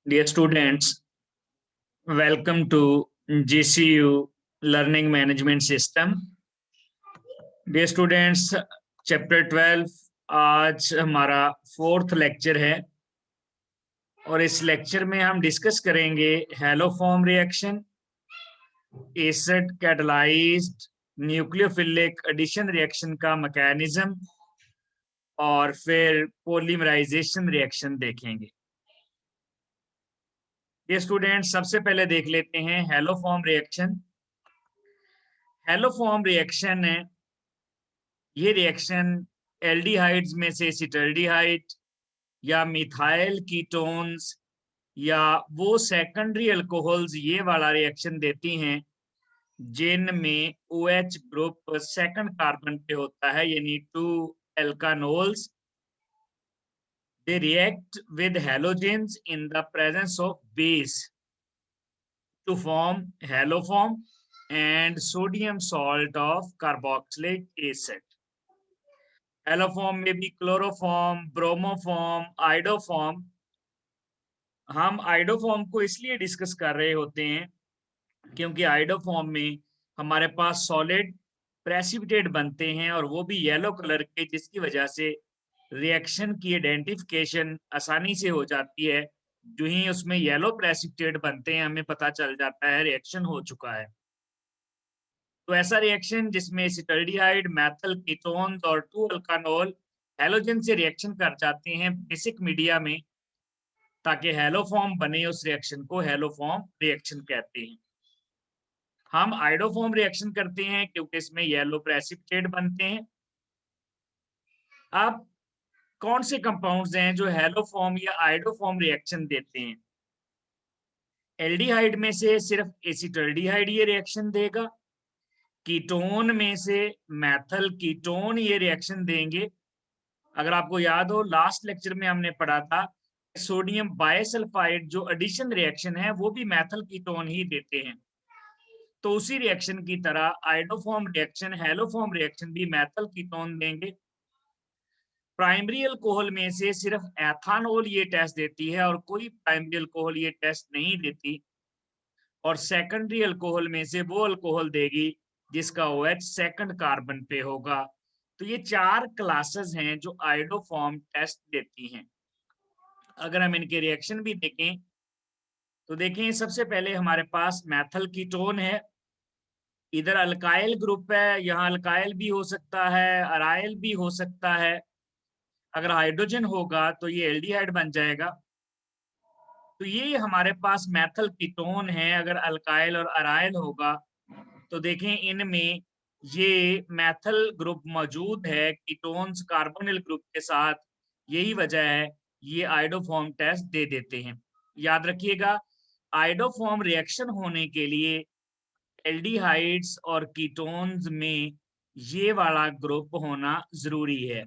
Dear students, welcome to GCU Learning Management System. Dear students, chapter 12 आज हमारा fourth lecture है और इस लेक्चर में हम डिस्कस करेंगे haloform reaction, acid catalysed nucleophilic addition reaction का मैकेनिज्म और फिर पॉलीमराइजेशन रिएक्शन देखेंगे। ये स्टूडेंट सबसे पहले देख लेते हैं हैलोफॉर्म रिएक्शन। हैलोफॉर्म रिएक्शन है, ये रिएक्शन एल्डिहाइड्स में से एसिटल्डिहाइड या मिथाइल कीटोन्स या वो सेकेंडरी अल्कोहल्स ये वाला रिएक्शन देती हैं जिनमें OH ग्रुप सेकंड कार्बन पे होता है, यानी 2 एल्कानोल्स। They react with halogens in the presence of base to form haloform and sodium salt of carboxylic acid. Haloform में भी क्लोरोफॉर्म, ब्रोमोफॉर्म, आइडोफॉर्म। हम आइडोफॉर्म को इसलिए डिस्कस कर रहे होते हैं क्योंकि आइडोफॉर्म में हमारे पास सॉलिड प्रेसिपिटेट बनते हैं और वो भी येलो कलर के, जिसकी वजह से रिएक्शन की आइडेंटिफिकेशन आसानी से हो जाती है। जो ही उसमें येलो प्रेसिपिटेट बनते हैं हमें पता चल जाता है रिएक्शन हो चुका है। तो ऐसा रिएक्शन जिसमें एसिटल्डिहाइड, मेथल कीटोन्स और 2 अल्कानोल हैलोजन से रिएक्शन कर जाते हैं बेसिक मीडिया में ताकि हैलोफॉर्म बने, उस रिएक्शन को हैलोफॉर्म रिएक्शन कहते हैं। हम आइडोफॉर्म रिएक्शन करते हैं क्योंकि इसमें येलो प्रेसिपिटेट बनते हैं। अब कौन से कंपाउंड्स हैं जो हैलोफॉर्म या आइडोफॉर्म रिएक्शन देते हैं? एल्डिहाइड में से सिर्फ एसिटल्डिहाइड ये रिएक्शन देगा। कीटोन में से मेथल कीटोन ये रिएक्शन देंगे। अगर आपको याद हो, लास्ट लेक्चर में हमने पढ़ा था सोडियम बायसल्फाइड जो एडिशन रिएक्शन है वो भी मेथल कीटोन ही देते हैं। तो उसी रिएक्शन की तरह आइडोफॉर्म रिएक्शन, हैलोफॉर्म रिएक्शन भी मेथल कीटोन देंगे। प्राइमरी अल्कोहल में से सिर्फ एथानोल ये टेस्ट देती है और कोई प्राइमरी अल्कोहल ये टेस्ट नहीं देती। और सेकेंडरी अल्कोहल में से वो अल्कोहल देगी जिसका OH सेकंड कार्बन पे होगा। तो ये 4 क्लासेस हैं जो आइडोफॉर्म टेस्ट देती हैं। अगर हम इनके रिएक्शन भी देखें तो देखें, सबसे पहले हमारे पास मेथल कीटोन है। इधर अल्काइल ग्रुप है, यहाँ अल्काइल भी हो सकता है, अराइल भी हो सकता है। अगर हाइड्रोजन होगा तो ये एल्डिहाइड बन जाएगा। तो ये हमारे पास मेथल कीटोन है। अगर अल्काइल और अराइल होगा तो देखें इनमें ये मेथल ग्रुप मौजूद है कीटोन्स कार्बोनिल ग्रुप के साथ। यही वजह है ये आइडोफॉर्म टेस्ट दे देते हैं। याद रखिएगा, आइडोफॉर्म रिएक्शन होने के लिए एल्डिहाइड्स और कीटोन्स में ये वाला ग्रुप होना जरूरी है।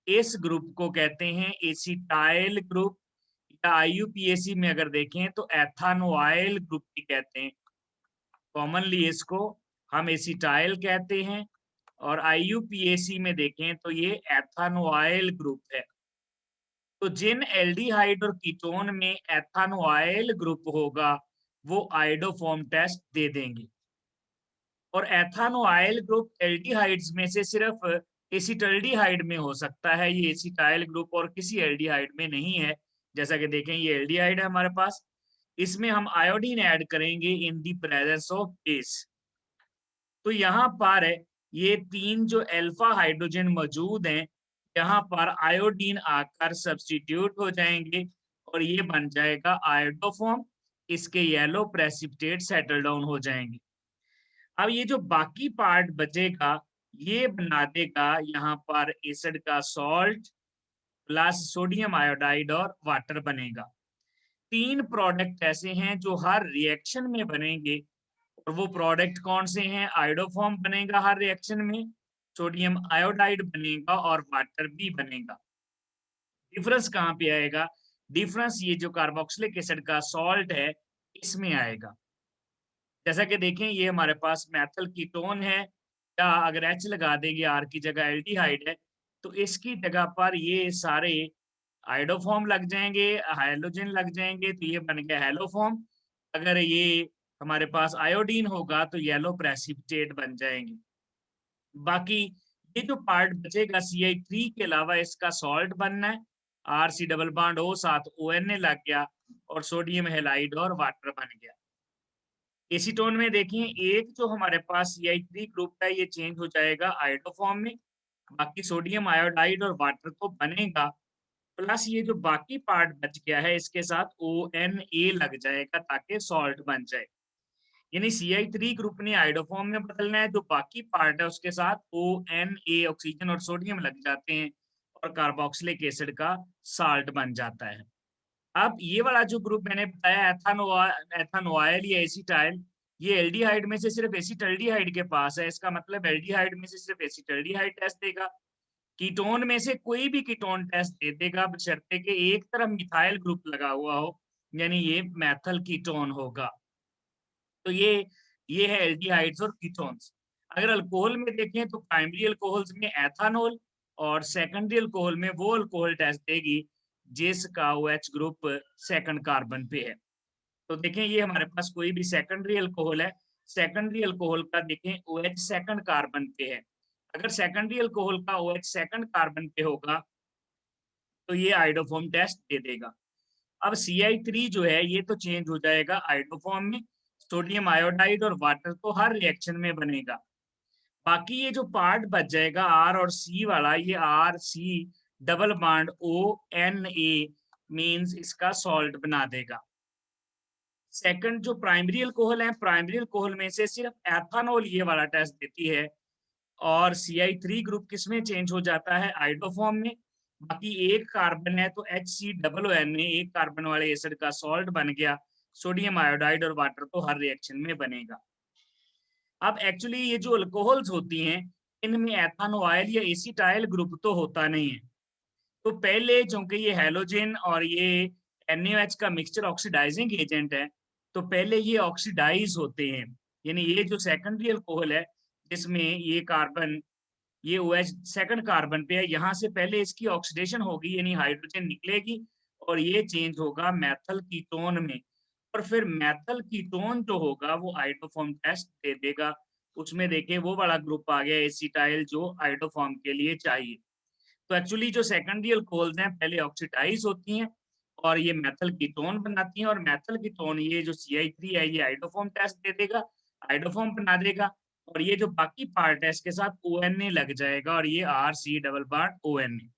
इस ग्रुप को कहते हैं एसिटाइल ग्रुप, या IUPAC में अगर देखें तो एथानोआइल ग्रुप भी कहते हैं। कॉमनली इसको हम एसिटाइल कहते हैं और IUPAC में देखें तो ये एथानोआइल ग्रुप है। तो जिन एल्डिहाइड और कीटोन में एथानोआइल ग्रुप होगा वो आइडोफॉर्म टेस्ट दे देंगे। और एथानोआइल ग्रुप एल्डिहाइड्स में से सिर्फ एसिटल्डिहाइड में हो सकता है, ये एसिटाइल ग्रुप और किसी एल्डिहाइड में नहीं है। जैसा कि देखें ये एल्डिहाइड है हमारे पास, इसमें हम आयोडीन ऐड करेंगे इन दी प्रेजेंस ऑफ बेस। तो यहाँ पर ये 3 जो अल्फा हाइड्रोजन मौजूद हैं, यहाँ पर आयोडीन आकर सब्स्टिट्यूट हो जाएंगे और ये बन जाएगा आयोडोफॉर्म। इसके येलो प्रेसिपिटेट सेटल डाउन हो जाएंगे। अब ये जो बाकी पार्ट बचेगा ये बना देगा यहाँ पर एसिड का सॉल्ट प्लस सोडियम आयोडाइड और वाटर बनेगा। 3 प्रोडक्ट ऐसे हैं जो हर रिएक्शन में बनेंगे और वो प्रोडक्ट कौन से हैं? आयोडोफॉर्म बनेगा हर रिएक्शन में, सोडियम आयोडाइड बनेगा और वाटर भी बनेगा। डिफरेंस कहाँ पे आएगा? डिफरेंस ये जो कार्बोक्सिलिक एसिड का सॉल्ट है इसमें आएगा। जैसा कि देखें ये हमारे पास मेथल कीटोन है, या अगर H लगा देंगे R की जगह एल्डिहाइड है, तो इसकी जगह पर ये सारे आइडोफॉर्म लग जाएंगे, हाइड्रोजन लग जाएंगे तो ये बन गया हेलोफॉर्म। अगर ये हमारे पास आयोडीन होगा तो येलो प्रेसिपिटेट बन जाएंगे। बाकी ये जो पार्ट बचेगा CH3 के अलावा इसका सॉल्ट बनना है, RC डबल बॉन्ड O साथ ONA लग गया और सोडियम हेलाइड और वाटर बन गया। एसीटोन में देखिए एक जो हमारे पास CH3 ग्रुप है ये चेंज हो जाएगा आयोडोफॉर्म में, बाकी सोडियम आयोडाइड और वाटर तो बनेगा, प्लस ये जो बाकी पार्ट बच गया है इसके साथ ONA लग जाएगा ताकि सॉल्ट बन जाए। यानी CH3 ग्रुप ने आयोडोफॉर्म में बदलना है, जो बाकी पार्ट है उसके साथ ONA ऑक्सीजन और सोडियम लग जाते हैं और कार्बोक्सिलिक एसिड का साल्ट बन जाता है। अब ये वाला जो ग्रुप मैंने बताया एथानोआइल या एसिटाइल, ये एल्डिहाइड में से सिर्फ एसिटल्डिहाइड के पास है, इसका मतलब एल्डिहाइड में से सिर्फ एसिटल्डिहाइड टेस्ट देगा। कीटोन में से कोई भी कीटोन टेस्ट दे देगा बशर्ते कि एक तरफ मिथाइल ग्रुप लगा हुआ हो, यानी ये मेथल कीटोन होगा। तो ये है एल्डिहाइड्स और कीटोन्स। अगर अल्कोहल में देखें तो प्राइमरी अल्कोहल्स में एथानॉल और सेकेंडरी अल्कोहल में वो अल्कोहल टेस्ट देगी जिसका OH ग्रुप सेकंड कार्बन पे है। तो देखें ये हमारे पास कोई भी सेकेंडरी अल्कोहल है, सेकेंडरी अल्कोहल का देखें OH सेकंड कार्बन पे है। अगर सेकेंडरी अल्कोहल का OH सेकंड कार्बन पे होगा तो ये आइडोफॉर्म टेस्ट दे देगा। अब CI3 जो है ये तो चेंज हो जाएगा आइडोफॉर्म में, सोडियम आयोडाइड और वाटर तो हर रिएक्शन में बनेगा। बाकी ये जो पार्ट बच जाएगा R और C वाला, ये RC double bond ONA means इसका सॉल्ट बना देगा। सेकंड जो प्राइमरी अल्कोहल है, प्राइमरी अल्कोहल में से सिर्फ एथानॉल ये वाला टेस्ट देती है और CI3 ग्रुप किसमें चेंज हो जाता है आइडोफॉर्म में। बाकी एक कार्बन है तो HCOONA एक कार्बन वाले एसिड का सॉल्ट बन गया, सोडियम आयोडाइड और वाटर तो हर रिएक्शन में बनेगा। अब एक्चुअली ये जो अल्कोहल्स होती हैं इनमें एथानोआइल या एसिटाइल ग्रुप तो होता नहीं है। तो पहले चूंकि ये हैलोजन और ये NaOH का मिक्सचर ऑक्सीडाइजिंग एजेंट है, तो पहले ये ऑक्सीडाइज होते हैं। यानी ये जो सेकेंडरी अल्कोहल है जिसमें ये कार्बन, ये OH सेकंड कार्बन पे है, यहाँ से पहले इसकी ऑक्सीडेशन होगी यानी हाइड्रोजन निकलेगी और ये चेंज होगा मेथल कीटोन में, और फिर मेथल कीटोन जो होगा वो आइडोफॉर्म टेस्ट दे देगा। उसमें देखिए वो वाला ग्रुप आ गया एसिटाइल जो आइडोफॉर्म के लिए चाहिए। तो एक्चुअली जो सेकेंडरी अल्कोहल्स हैं पहले ऑक्सीडाइज होती हैं और ये मेथल कीटोन बनाती हैं, और मेथल कीटोन ये जो CI3 है ये आइडोफॉर्म टेस्ट दे देगा, आइडोफॉर्म बना देगा, और ये जो बाकी पार्ट है इसके साथ ONA लग जाएगा और ये RC डबल बॉन्ड ONA।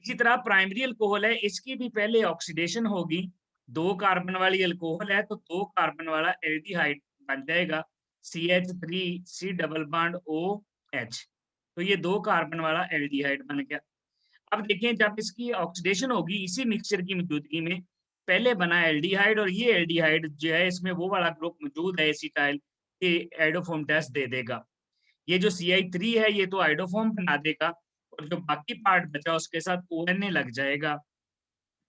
इसी तरह प्राइमरी अल्कोहल है, इसकी भी पहले ऑक्सीडेशन होगी, दो कार्बन वाली अल्कोहल है तो दो कार्बन वाला एल्डिहाइड बन जाएगा CH3C डबल बॉन्ड OH, तो ये दो कार्बन वाला एल्डिहाइड बन गया। अब देखिए जब इसकी ऑक्सीडेशन होगी इसी मिक्सचर की मौजूदगी में, पहले बना एल्डिहाइड और ये एल्डिहाइड जो है इसमें वो वाला ग्रुप मौजूद है एसिटाइल, ये आइडोफॉर्म टेस्ट दे देगा। ये जो CI3 है ये तो आइडोफॉर्म बना देगा और जो बाकी पार्ट बचा उसके साथ ONA लग जाएगा,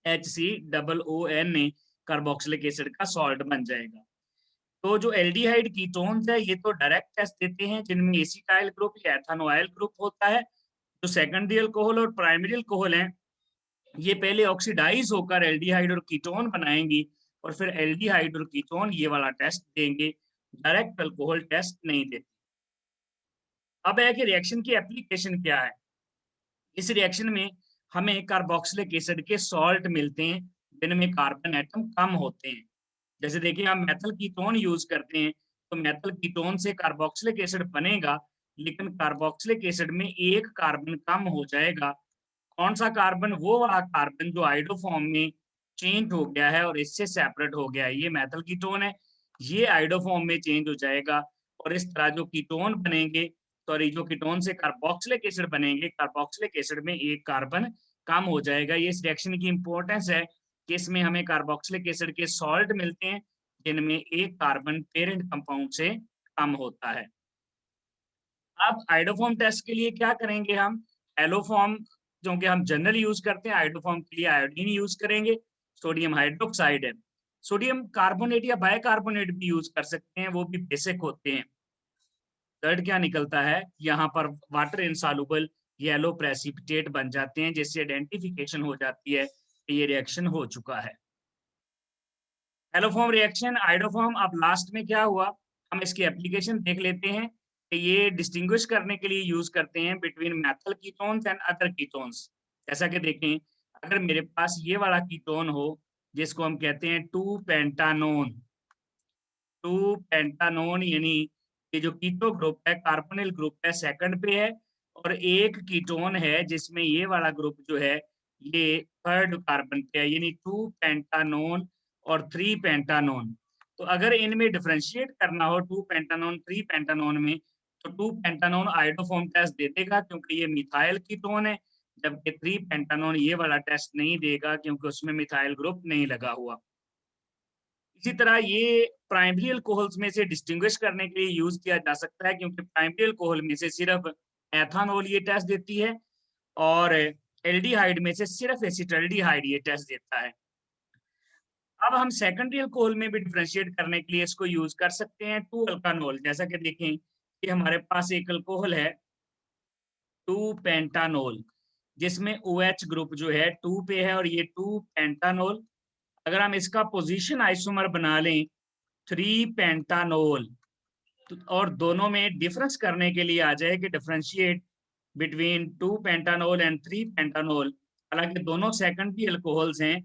HCOONA कार्बोक्सिलिक एसिड का सॉल्ट बन जाएगा। तो जो एल्डिहाइड कीटोन्स है ये तो डायरेक्ट टेस्ट देते हैं जिनमें एसिटाइल ग्रुप या एथानोआइल ग्रुप होता है। जो सेकेंडरी अल्कोहल और प्राइमरी अल्कोहल हैं ये पहले ऑक्सीडाइज होकर एल्डिहाइड और कीटोन बनाएंगी और फिर एल्डिहाइड और कीटोन ये वाला टेस्ट देंगे, डायरेक्ट अल्कोहल टेस्ट नहीं देते। अब है कि रिएक्शन की एप्लीकेशन क्या है। इस रिएक्शन में हमें कार्बोक्सिलिक एसिड के सॉल्ट मिलते हैं जिनमें कार्बन एटम कम होते हैं। जैसे देखिए हम मेथल कीटोन यूज करते हैं तो मेथल कीटोन से कार्बोक्सिलिक एसिड बनेगा, लेकिन कार्बोक्सिलिक एसिड में एक कार्बन कम हो जाएगा। कौन सा कार्बन? वो वाला कार्बन जो आइडोफॉर्म में चेंज हो गया है और इससे सेपरेट हो गया है। ये मेथल कीटोन है, ये आइडोफॉर्म में चेंज हो जाएगा और इस तरह जो कीटोन बनेंगे, सॉरी जो कीटोन से कार्बोक्सिलिक एसिड बनेंगे, कार्बोक्सिलिक एसिड में एक कार्बन कम हो जाएगा। ये इस रिएक्शन की इंपॉर्टेंस है कि इसमें हमें कार्बोक्सिलिक एसिड के सॉल्ट मिलते हैं जिनमें एक कार्बन पेरेंट कंपाउंड से कम होता है। अब आइडोफॉर्म टेस्ट के लिए क्या करेंगे हम? एलोफॉर्म क्योंकि हम जनरल यूज करते हैं, आइडोफॉर्म के लिए आयोडीन यूज करेंगे, सोडियम हाइड्रोक्साइड है। सोडियम कार्बोनेट या बाइकार्बोनेट भी यूज कर सकते हैं, वो भी बेसिक होते हैं। थर्ड क्या निकलता है यहाँ पर? वाटर इनसॉल्युबल येलो प्रेसिपिटेट बन जाते हैं, जिससे आइडेंटिफिकेशन हो जाती है कि ये रिएक्शन हो चुका है। एलोफॉर्म रिएक्शन, आइडोफॉर्म, अब लास्ट में क्या हुआ, हम इसकी एप्लीकेशन देख लेते हैं कि ये डिस्टिंग्विश करने के लिए यूज करते हैं between methyl ketones and other ketones. जैसा कि देखें, अगर मेरे पास ये वाला कीटोन हो जिसको हम कहते हैं 2-पेंटानोन, 2-पेंटानोन यानी ये जो कीटो ग्रुप है, कार्बोनिल ग्रुप है, सेकंड पे है, और एक कीटोन है जिसमें ये वाला ग्रुप जो है ये थर्ड कार्बन पे है, यानी 2-पेंटानोन और 3-पेंटानोन। तो अगर इनमें डिफरेंशिएट करना हो 2-पेंटानोन 3-पेंटानोन में, तो 2-पेंटानोन आइडोफॉर्म टेस्ट दे देगा क्योंकि ये मिथाइल कीटोन है, जबकि 3-पेंटानोन ये वाला टेस्ट नहीं देगा क्योंकि उसमें मिथाइल ग्रुप नहीं लगा हुआ। इसी तरह ये प्राइमरी अल्कोहल्स में से डिस्टिंग्विश करने के लिए यूज किया जा सकता है क्योंकि प्राइमरी अल्कोहल में से सिर्फ एथानॉल ये टेस्ट देती है और एल्डिहाइड में से सिर्फ एसिटाल्डिहाइड ये टेस्ट देता है। अब हम सेकेंडरी अल्कोहल में भी डिफरेंशिएट करने के लिए इसको यूज कर सकते हैं 2-अल्कानोल। जैसा कि देखें कि हमारे पास एक अल्कोहल है 2-पेंटानोल, जिसमें OH ग्रुप जो है 2 पे है और ये 2-पेंटानोल। अगर हम इसका पोजीशन आइसोमर बना लें 3-पेंटानोल, और दोनों में डिफरेंस करने के लिए आ जाए कि डिफरेंशिएट बिटवीन 2-पेंटानोल एंड 3-पेंटानोल। हालांकि दोनों सेकेंडरी अल्कोहल्स हैं,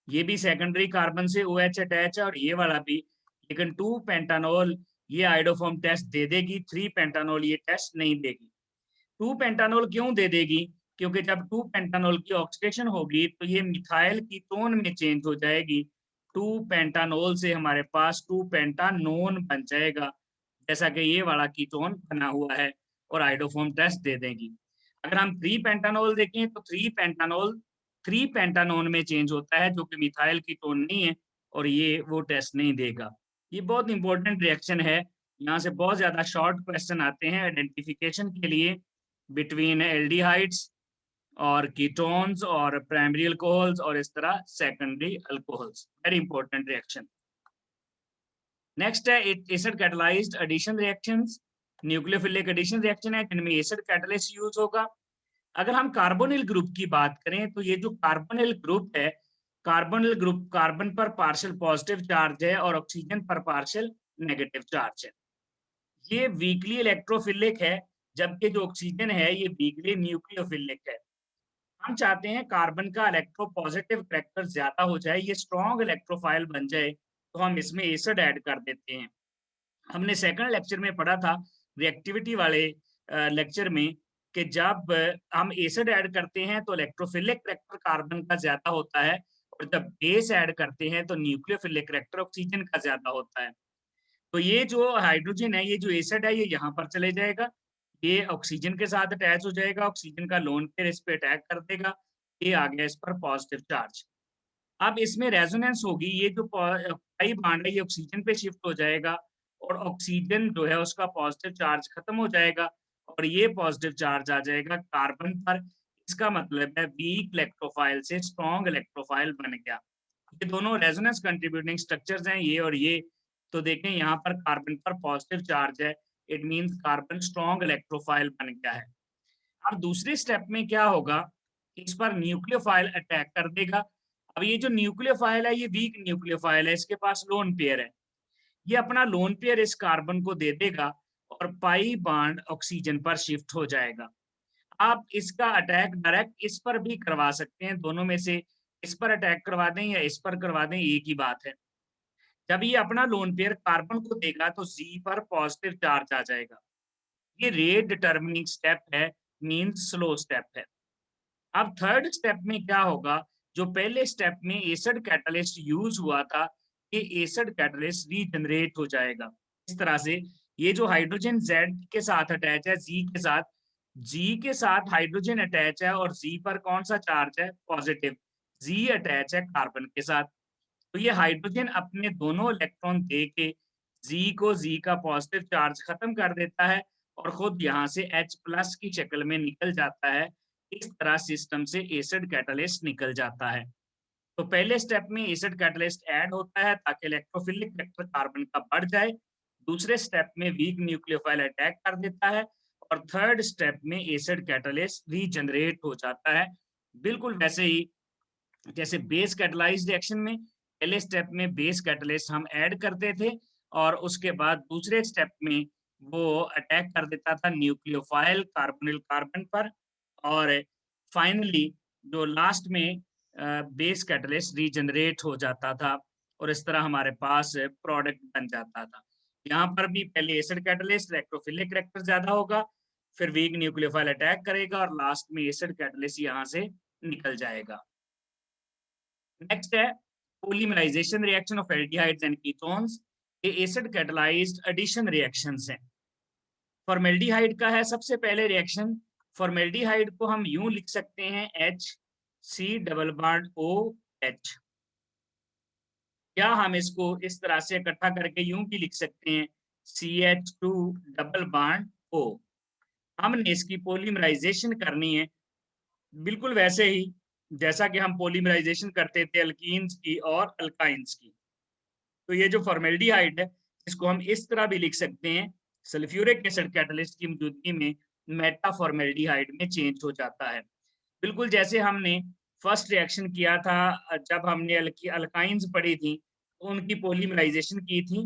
ये भी सेकेंडरी कार्बन से OH अटैच है और ये वाला भी, लेकिन 2-पेंटानोल ये आइडोफॉर्म टेस्ट दे देगी, 3-पेंटानोल ये टेस्ट नहीं देगी। 2-पेंटानोल क्यों दे देगी? क्योंकि जब 2-पेंटानोल की ऑक्सीडेशन होगी तो ये मिथाइल कीटोन में चेंज हो जाएगी, 2-पेंटानोल से हमारे पास 2-पेंटानोन बन जाएगा, जैसा कि ये वाला कीटोन बना हुआ है, और आइडोफॉर्म टेस्ट दे देगी। अगर हम 3-पेंटानोल देखें तो 3-पेंटानोल 3-पेंटानोन में चेंज होता है जो कि मिथाइल कीटोन नहीं है, और ये वो टेस्ट नहीं देगा। ये बहुत इंपॉर्टेंट रिएक्शन है, यहाँ से बहुत ज्यादा शॉर्ट क्वेश्चन आते हैं आइडेंटिफिकेशन के लिए बिटवीन एल्डिहाइड्स और कीटोन्स और प्राइमरी अल्कोहल्स और इस तरह secondary alcohols. Very important reaction. Next है acid catalysed addition reactions. Nucleophilic addition reaction है जिनमें एसिड कैटलिस्ट यूज होगा। अगर हम कार्बोनिल ग्रुप की बात करें तो ये जो कार्बोनिल ग्रुप है, कार्बोनिल ग्रुप कार्बन पर पार्शियल पॉजिटिव चार्ज है और ऑक्सीजन पर पार्शियल नेगेटिव चार्ज है। ये वीकली इलेक्ट्रोफिलिक है, जबकि जो ऑक्सीजन है ये वीकली न्यूक्लियोफिलिक है। हम चाहते हैं कार्बन का इलेक्ट्रोपॉजिटिव करैक्टर ज्यादा हो जाए, ये स्ट्रॉन्ग इलेक्ट्रोफाइल बन जाए, तो हम इसमें एसिड ऐड कर देते हैं। हमने सेकंड लेक्चर में पढ़ा था रिएक्टिविटी वाले लेक्चर में कि जब हम एसिड ऐड करते हैं तो इलेक्ट्रोफिलिक करैक्टर कार्बन का ज्यादा होता है, और जब बेस ऐड करते हैं तो न्यूक्लियोफिलिक करैक्टर ऑक्सीजन का ज्यादा होता है। तो ये जो हाइड्रोजन है, ये जो एसिड है, ये यहाँ पर चले जाएगा, ये ऑक्सीजन के साथ अटैच हो जाएगा, ऑक्सीजन का लोन पेयर इस पे अटैक कर देगा, ये आ गया इस पर पॉजिटिव चार्ज। अब इसमें रेजोनेंस होगी, ये जो पाई बॉन्ड है ये ऑक्सीजन पे शिफ्ट हो जाएगा और ऑक्सीजन जो है उसका पॉजिटिव चार्ज खत्म हो जाएगा और ये पॉजिटिव चार्ज आ जाएगा कार्बन पर। इसका मतलब है वीक इलेक्ट्रोफाइल से स्ट्रॉन्ग इलेक्ट्रोफाइल बन गया। ये दोनों रेजोनेंस कंट्रीब्यूटिंग स्ट्रक्चर्स हैं, ये और ये। तो देखें यहाँ पर कार्बन पर पॉजिटिव चार्ज है, it means carbon strong electrophile बन गया है। अब दूसरे स्टेप में क्या होगा, इस पर न्यूक्लियोफाइल अटैक कर देगा। अब ये जो न्यूक्लियोफाइल है ये वीक न्यूक्लियोफाइल है, इसके पास लोन पेयर है, ये अपना लोन पेयर इस कार्बन को दे देगा और पाई बॉन्ड ऑक्सीजन पर शिफ्ट हो जाएगा। आप इसका अटैक डायरेक्ट इस पर भी करवा सकते हैं, दोनों में से इस पर अटैक करवा दें या इस पर करवा दें, एक ही बात है। जब ये अपना लोन पेयर कार्बन को देगा तो जी पर पॉजिटिव चार्ज आ जाएगा। ये रेट डिटर्मिनिंग स्टेप है, मींस स्लो स्टेप है। अब थर्ड स्टेप में क्या होगा, जो पहले स्टेप में एसिड कैटलिस्ट यूज हुआ था, ये एसिड कैटलिस्ट रीजनरेट हो जाएगा। इस तरह से ये जो हाइड्रोजन Z के साथ अटैच है, जी के साथ हाइड्रोजन अटैच है और जी पर कौन सा चार्ज है, पॉजिटिव। जी अटैच है कार्बन के साथ, तो ये हाइड्रोजन अपने दोनों इलेक्ट्रॉन दे के जी का पॉजिटिव चार्ज खत्म कर देता है और खुद यहाँ से H+ की शक्ल में निकल जाता है। इस तरह सिस्टम से एसिड कैटलिस्ट निकल जाता है। तो पहले स्टेप में एसिड कैटलिस्ट ऐड होता है ताकि इलेक्ट्रोफिलिक करैक्टर कार्बन का बढ़ जाए। दूसरे स्टेप में वीक न्यूक्लियोफाइल अटैक कर देता है और थर्ड स्टेप में एसिड कैटालिस्ट रीजनरेट हो जाता है। बिल्कुल वैसे ही जैसे बेस कैटलाइज्ड रिएक्शन में पहले स्टेप में बेस कैटलिस्ट हम ऐड करते थे और उसके बाद दूसरे स्टेप में वो अटैक कर देता था न्यूक्लियोफाइल कार्बोनिल कार्बन पर, और फाइनली जो लास्ट में बेस कैटलिस्ट रीजनरेट हो जाता था और इस तरह हमारे पास प्रोडक्ट बन जाता था। यहाँ पर भी पहले एसिड कैटलिस्ट इलेक्ट्रोफिलिक करैक्टर ज्यादा होगा, फिर वीक न्यूक्लियोफाइल अटैक करेगा और लास्ट में एसिड कैटलिस्ट यहाँ से निकल जाएगा। नेक्स्ट है polymerisation reaction of aldehydes and ketones. ये एसिड कैटलाइज्ड एडिशन रिएक्शंस हैं। फॉर्मेल्डिहाइड का है सबसे पहले रिएक्शन। फॉर्मेल्डिहाइड को हम यूं लिख सकते हैं HC डबल बॉन्ड OH, या हम इसको इस तरह से इकट्ठा करके यूं भी लिख सकते हैं CH2 डबल बॉन्ड O। हमने इसकी पॉलीमराइजेशन करनी है बिल्कुल वैसे ही जैसा कि हम पॉलीमराइजेशन करते थे अल्कीन्स की और अल्काइंस की। तो ये जो फॉर्मेल्डिहाइड है इसको हम इस तरह भी लिख सकते हैं, सल्फ्यूरिक एसिड कैटलिस्ट की मौजूदगी में मेटा फॉर्मेल्डिहाइड में चेंज हो जाता है। बिल्कुल जैसे हमने फर्स्ट रिएक्शन किया था जब हमने अल्काइंस पढ़ी थी, उनकी पॉलीमराइजेशन की थी।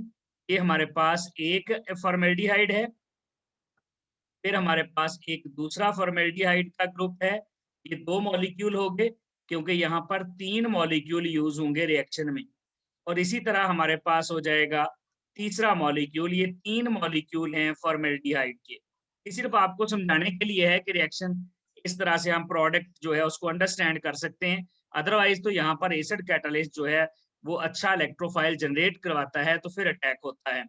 ये हमारे पास एक फॉर्मेल्डिहाइड है, फिर हमारे पास एक दूसरा फॉर्मेल्डिहाइड का ग्रुप है। ये 2 मॉलिक्यूल हो गए क्योंकि यहाँ पर 3 मॉलिक्यूल यूज होंगे रिएक्शन में, और इसी तरह हमारे पास हो जाएगा तीसरा मॉलिक्यूल। ये 3 मॉलिक्यूल हैं फॉर्मेल्डिहाइड के। ये सिर्फ आपको समझाने के लिए है कि रिएक्शन इस तरह से हम प्रोडक्ट जो है उसको अंडरस्टैंड कर सकते हैं। अदरवाइज तो यहाँ पर एसिड कैटलिस्ट जो है वो अच्छा इलेक्ट्रोफाइल जनरेट करवाता है तो फिर अटैक होता है।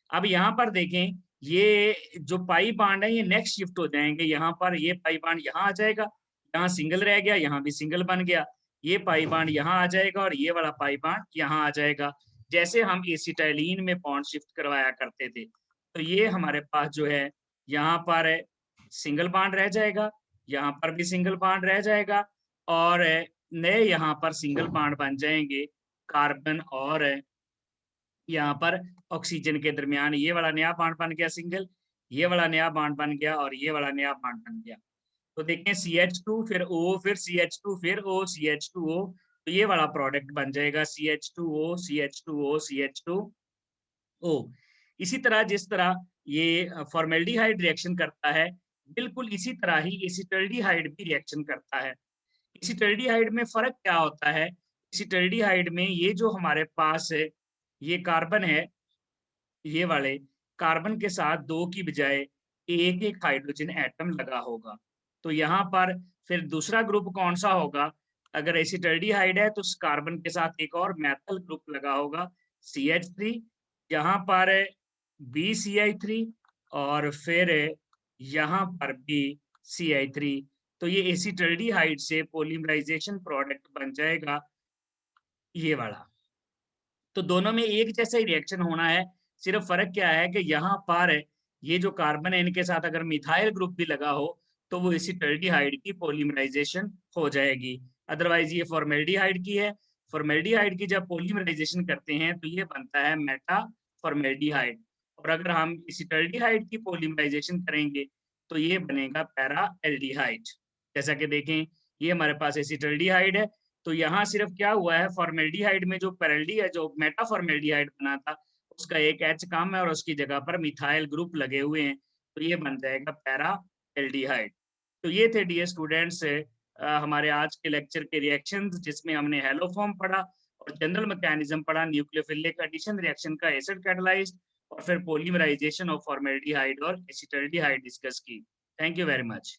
अब यहाँ पर देखें, ये जो पाई बांड है ये नेक्स्ट शिफ्ट हो जाएंगे। यहाँ पर ये पाई बांड यहाँ आ जाएगा, यहाँ सिंगल रह गया, यहाँ भी सिंगल बन गया। ये पाई बांड यहाँ आ जाएगा और ये वाला पाई बांड यहाँ आ जाएगा, जैसे हम एसिटाइलिन में बॉन्ड शिफ्ट करवाया करते थे। तो ये हमारे पास जो है यहाँ पर सिंगल बांड रह जाएगा, यहाँ पर भी सिंगल बांड रह जाएगा, और नए यहाँ पर सिंगल बांड बन जाएंगे कार्बन और यहाँ पर ऑक्सीजन के दरमियान। ये वाला नया बॉन्ड बन गया सिंगल, ये वाला नया बॉन्ड बन गया और ये वाला नया बॉन्ड बन गया। तो देखें CH2 फिर O फिर CH2 फिर O CH2O, तो ये वाला प्रोडक्ट बन जाएगा CH2O CH2O CH2O। इसी तरह जिस तरह ये फॉर्मेल्डिहाइड रिएक्शन करता है, बिल्कुल इसी तरह ही एसिटल्डिहाइड भी रिएक्शन करता है। एसिटल्डिहाइड में फर्क क्या होता है? एसिटल्डिहाइड में ये जो हमारे पास है ये कार्बन है, ये वाले कार्बन के साथ 2 की बजाय एक हाइड्रोजन एटम लगा होगा। तो यहाँ पर फिर दूसरा ग्रुप कौन सा होगा? अगर एसिटल्डिहाइड है तो उस कार्बन के साथ एक और मेथल ग्रुप लगा होगा CH3, यहाँ पर BCI3 और फिर यहाँ पर भी CI3। तो ये एसिटल्डिहाइड से पॉलीमराइजेशन प्रोडक्ट बन जाएगा ये वाला। तो दोनों में एक जैसा ही रिएक्शन होना है, सिर्फ फर्क क्या है कि यहाँ पर ये जो कार्बन है इनके साथ अगर मिथाइल ग्रुप भी लगा हो तो वो एसिटल्डिहाइड की पॉलीमराइजेशन हो जाएगी। अदरवाइज ये फॉर्मेल्डिहाइड की है। फॉर्मेल्डिहाइड की जब पॉलीमराइजेशन करते हैं तो ये बनता है मेटा फॉर्मेल्डिहाइड, और अगर हम एसिटल्डिहाइड की पॉलीमराइजेशन करेंगे तो ये बनेगा पैरा एल्डिहाइड। जैसा कि देखें ये हमारे पास एसिटल्डिहाइड है, तो यहाँ सिर्फ क्या हुआ है, फॉर्मेल्डिहाइड में जो पैरेल्डी है जो मेटा फॉर्मेल्डिहाइड बना था उसका एक H कम है और उसकी जगह पर मिथाइल ग्रुप लगे हुए हैं, तो ये बन जाएगा पैरा एल्डिहाइड। तो ये थे डियर स्टूडेंट्स हमारे आज के लेक्चर के रिएक्शंस, जिसमें हमने हैलोफॉर्म पढ़ा और जनरल मैकेनिज्म पढ़ा न्यूक्लियोफिलिक एडिशन रिएक्शन का एसिड कैटलाइज्ड, और फिर पॉलीमराइजेशन ऑफ फॉर्मेल्डिहाइड और एसिटल्डिहाइड डिस्कस की। Thank you very much.